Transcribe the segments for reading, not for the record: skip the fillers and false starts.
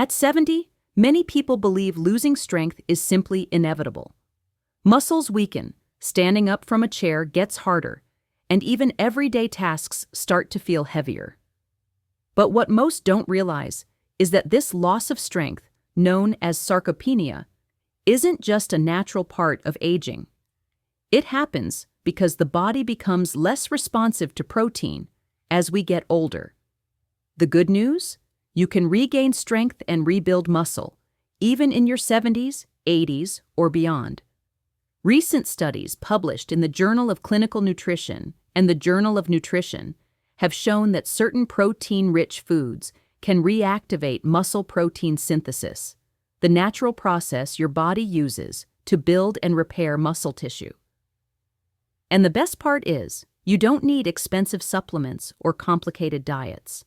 At 70, many people believe losing strength is simply inevitable. Muscles weaken, standing up from a chair gets harder, and even everyday tasks start to feel heavier. But what most don't realize is that this loss of strength, known as sarcopenia, isn't just a natural part of aging. It happens because the body becomes less responsive to protein as we get older. The good news? You can regain strength and rebuild muscle, even in your 70s, 80s, or beyond. Recent studies published in the Journal of Clinical Nutrition and the Journal of Nutrition have shown that certain protein-rich foods can reactivate muscle protein synthesis, the natural process your body uses to build and repair muscle tissue. And the best part is, you don't need expensive supplements or complicated diets.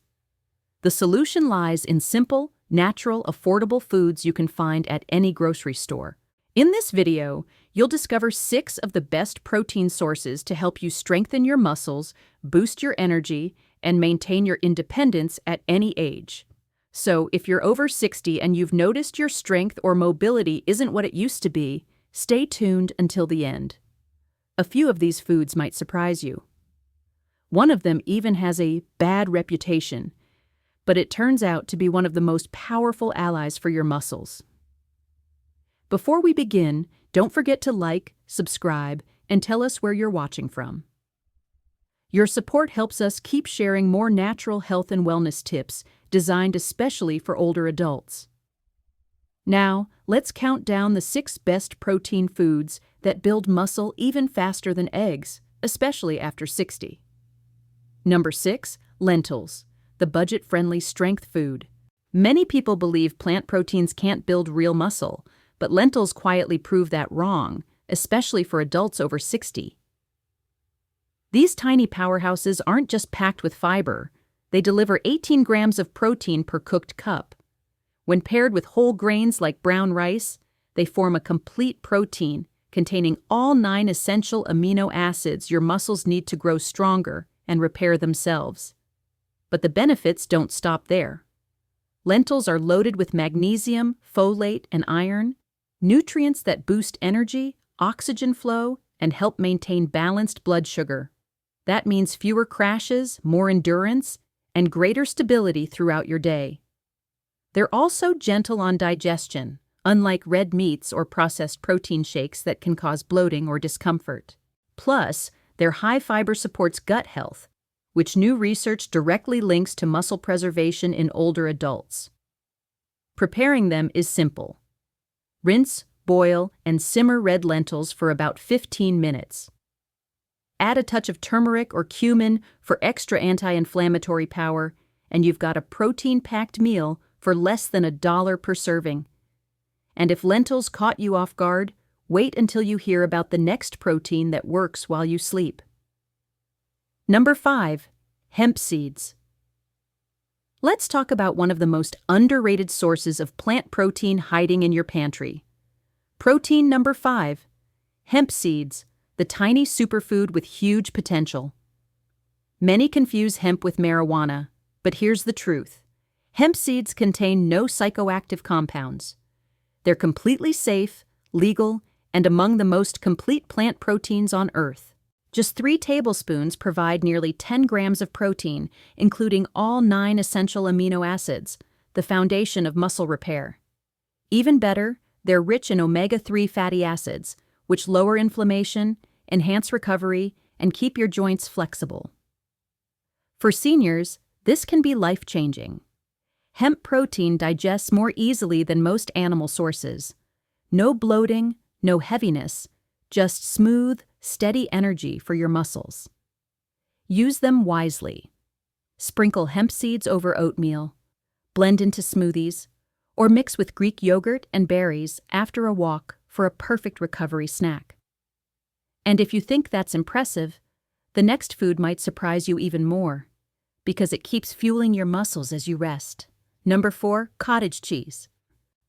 The solution lies in simple, natural, affordable foods you can find at any grocery store. In this video, you'll discover 6 of the best protein sources to help you strengthen your muscles, boost your energy, and maintain your independence at any age. So, if you're over 60 and you've noticed your strength or mobility isn't what it used to be, stay tuned until the end. A few of these foods might surprise you. One of them even has a bad reputation, but it turns out to be one of the most powerful allies for your muscles. Before we begin, don't forget to like, subscribe, and tell us where you're watching from. Your support helps us keep sharing more natural health and wellness tips designed especially for older adults. Now, let's count down the 6 best protein foods that build muscle even faster than eggs, especially after 60. Number 6, lentils, the budget-friendly strength food. Many people believe plant proteins can't build real muscle, but lentils quietly prove that wrong, especially for adults over 60. These tiny powerhouses aren't just packed with fiber. They deliver 18 grams of protein per cooked cup. When paired with whole grains like brown rice, they form a complete protein containing all 9 essential amino acids your muscles need to grow stronger and repair themselves. But the benefits don't stop there. Lentils are loaded with magnesium, folate, and iron, nutrients that boost energy, oxygen flow, and help maintain balanced blood sugar. That means fewer crashes, more endurance, and greater stability throughout your day. They're also gentle on digestion, unlike red meats or processed protein shakes that can cause bloating or discomfort. Plus, their high fiber supports gut health, which new research directly links to muscle preservation in older adults. Preparing them is simple. Rinse, boil, and simmer red lentils for about 15 minutes. Add a touch of turmeric or cumin for extra anti-inflammatory power, and you've got a protein-packed meal for less than $1 per serving. And if lentils caught you off guard, wait until you hear about the next protein that works while you sleep. Number 5, hemp seeds. Let's talk about one of the most underrated sources of plant protein hiding in your pantry. Protein number 5, hemp seeds, the tiny superfood with huge potential. Many confuse hemp with marijuana, but here's the truth. Hemp seeds contain no psychoactive compounds. They're completely safe, legal, and among the most complete plant proteins on Earth. Just 3 tablespoons provide nearly 10 grams of protein, including all 9 essential amino acids, the foundation of muscle repair. Even better, they're rich in omega-3 fatty acids, which lower inflammation, enhance recovery, and keep your joints flexible. For seniors, this can be life-changing. Hemp protein digests more easily than most animal sources. No bloating, no heaviness, just smooth, steady energy for your muscles. Use them wisely. Sprinkle hemp seeds over oatmeal, blend into smoothies, or mix with Greek yogurt and berries after a walk for a perfect recovery snack. And if you think that's impressive, the next food might surprise you even more, because it keeps fueling your muscles as you rest. Number 4, cottage cheese.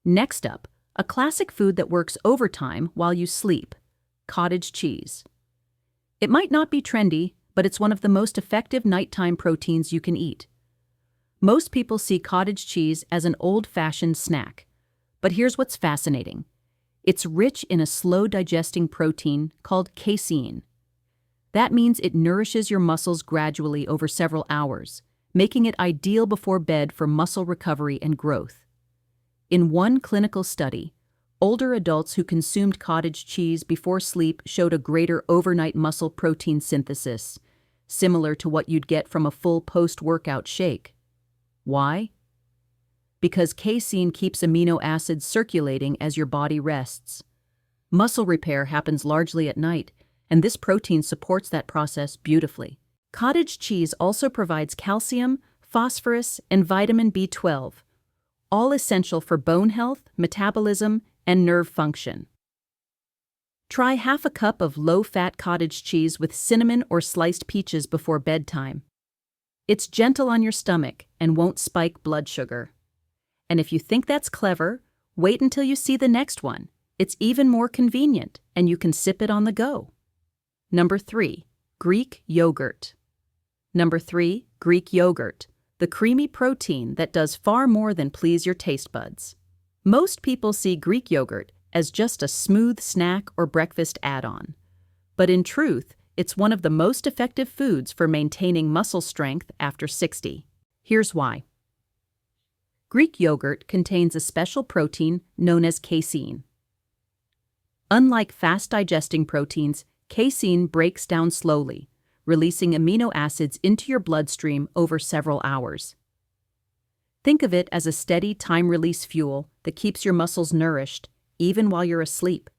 Next up, a classic food that works overtime while you sleep, cottage cheese. It might not be trendy, but it's one of the most effective nighttime proteins you can eat. Most people see cottage cheese as an old-fashioned snack. But here's what's fascinating. It's rich in a slow-digesting protein called casein. That means it nourishes your muscles gradually over several hours, making it ideal before bed for muscle recovery and growth. In one clinical study, older adults who consumed cottage cheese before sleep showed a greater overnight muscle protein synthesis, similar to what you'd get from a full post-workout shake. Why? Because casein keeps amino acids circulating as your body rests. Muscle repair happens largely at night, and this protein supports that process beautifully. Cottage cheese also provides calcium, phosphorus, and vitamin B12, all essential for bone health, metabolism, and nerve function. Try half a cup of low-fat cottage cheese with cinnamon or sliced peaches before bedtime. It's gentle on your stomach and won't spike blood sugar. And if you think that's clever, wait until you see the next one. It's even more convenient, and you can sip it on the go. Number 3. Greek yogurt. Number 3. Greek yogurt, the creamy protein that does far more than please your taste buds. Most people see Greek yogurt as just a smooth snack or breakfast add-on. But in truth, it's one of the most effective foods for maintaining muscle strength after 60. Here's why. Greek yogurt contains a special protein known as casein. Unlike fast-digesting proteins, casein breaks down slowly, releasing amino acids into your bloodstream over several hours. Think of it as a steady time-release fuel that keeps your muscles nourished, even while you're asleep.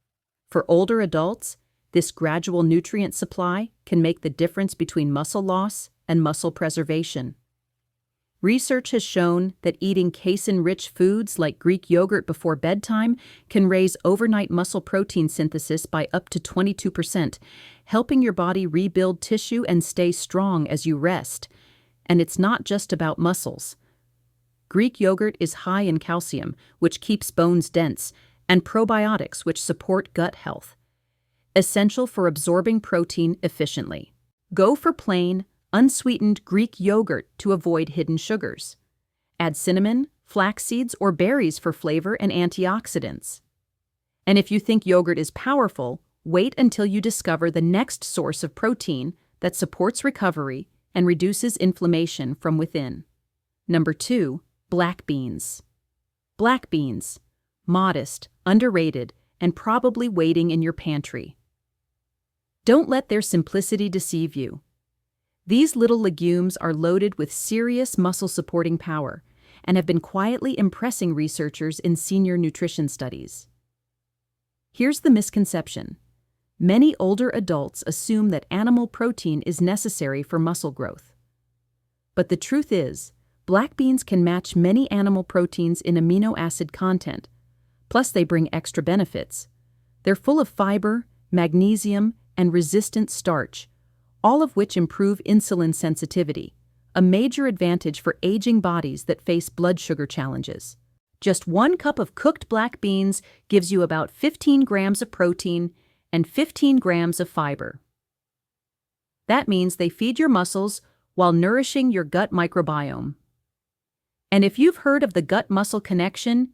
For older adults, this gradual nutrient supply can make the difference between muscle loss and muscle preservation. Research has shown that eating casein-rich foods like Greek yogurt before bedtime can raise overnight muscle protein synthesis by up to 22%, helping your body rebuild tissue and stay strong as you rest. And it's not just about muscles. Greek yogurt is high in calcium, which keeps bones dense, and probiotics, which support gut health, essential for absorbing protein efficiently. Go for plain, unsweetened Greek yogurt to avoid hidden sugars. Add cinnamon, flax seeds, or berries for flavor and antioxidants. And if you think yogurt is powerful, wait until you discover the next source of protein that supports recovery and reduces inflammation from within. Number 2, black beans. Black beans, modest, underrated, and probably waiting in your pantry. Don't let their simplicity deceive you. These little legumes are loaded with serious muscle-supporting power and have been quietly impressing researchers in senior nutrition studies. Here's the misconception. Many older adults assume that animal protein is necessary for muscle growth. But the truth is, black beans can match many animal proteins in amino acid content, plus they bring extra benefits. They're full of fiber, magnesium, and resistant starch, all of which improve insulin sensitivity, a major advantage for aging bodies that face blood sugar challenges. Just 1 cup of cooked black beans gives you about 15 grams of protein and 15 grams of fiber. That means they feed your muscles while nourishing your gut microbiome. And if you've heard of the gut-muscle connection,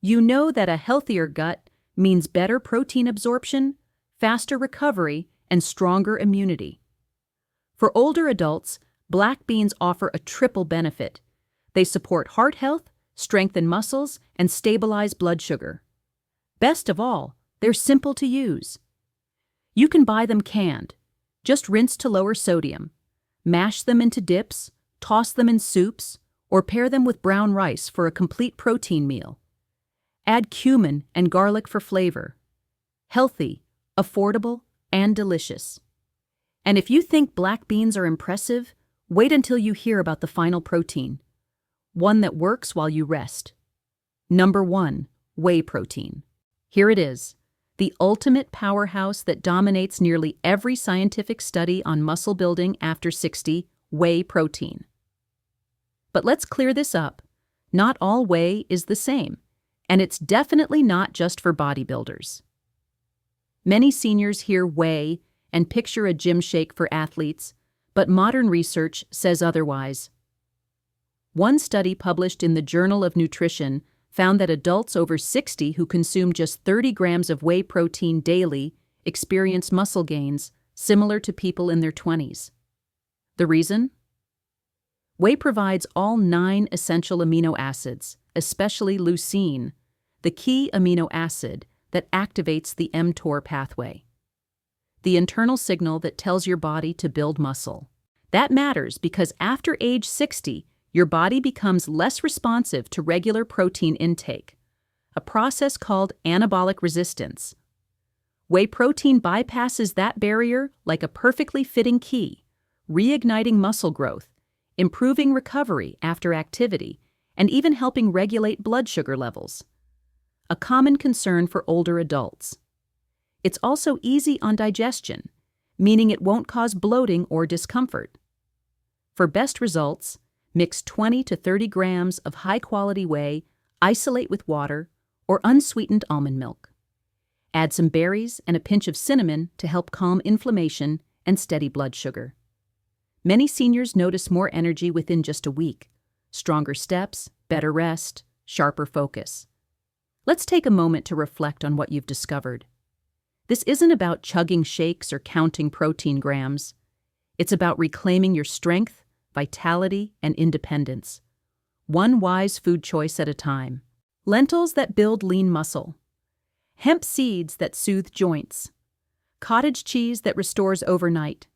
you know that a healthier gut means better protein absorption, faster recovery, and stronger immunity. For older adults, black beans offer a triple benefit. They support heart health, strengthen muscles, and stabilize blood sugar. Best of all, they're simple to use. You can buy them canned. Just rinse to lower sodium. Mash them into dips, toss them in soups, or pair them with brown rice for a complete protein meal. Add cumin and garlic for flavor. Healthy, affordable, and delicious. And if you think black beans are impressive, wait until you hear about the final protein, one that works while you rest. Number 1, whey protein. Here it is, the ultimate powerhouse that dominates nearly every scientific study on muscle building after 60, whey protein. But let's clear this up. Not all whey is the same, and it's definitely not just for bodybuilders. Many seniors hear whey and picture a gym shake for athletes, but modern research says otherwise. One study published in the Journal of Nutrition found that adults over 60 who consume just 30 grams of whey protein daily experience muscle gains similar to people in their 20s. The reason? Whey provides all 9 essential amino acids, especially leucine, the key amino acid that activates the mTOR pathway, the internal signal that tells your body to build muscle. That matters because after age 60, your body becomes less responsive to regular protein intake, a process called anabolic resistance. Whey protein bypasses that barrier like a perfectly fitting key, reigniting muscle growth, improving recovery after activity, and even helping regulate blood sugar levels, a common concern for older adults. It's also easy on digestion, meaning it won't cause bloating or discomfort. For best results, mix 20 to 30 grams of high-quality whey, isolate with water, or unsweetened almond milk. Add some berries and a pinch of cinnamon to help calm inflammation and steady blood sugar. Many seniors notice more energy within just a week, stronger steps, better rest, sharper focus. Let's take a moment to reflect on what you've discovered. This isn't about chugging shakes or counting protein grams. It's about reclaiming your strength, vitality, and independence, one wise food choice at a time. Lentils that build lean muscle, hemp seeds that soothe joints, cottage cheese that restores overnight,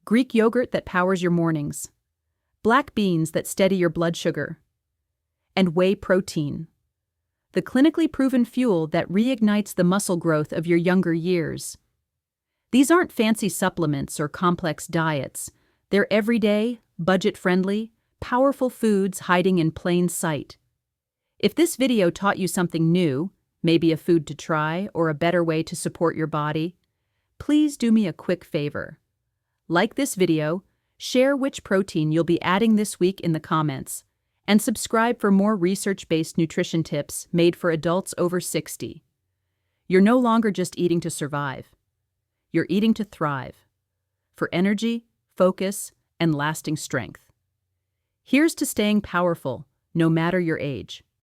Greek yogurt that powers your mornings, black beans that steady your blood sugar, and whey protein, the clinically proven fuel that reignites the muscle growth of your younger years. These aren't fancy supplements or complex diets. They're everyday, budget-friendly, powerful foods hiding in plain sight. If this video taught you something new, maybe a food to try or a better way to support your body, please do me a quick favor. Like this video, share which protein you'll be adding this week in the comments, and subscribe for more research-based nutrition tips made for adults over 60. You're no longer just eating to survive. You're eating to thrive, for energy, focus, and lasting strength. Here's to staying powerful, no matter your age.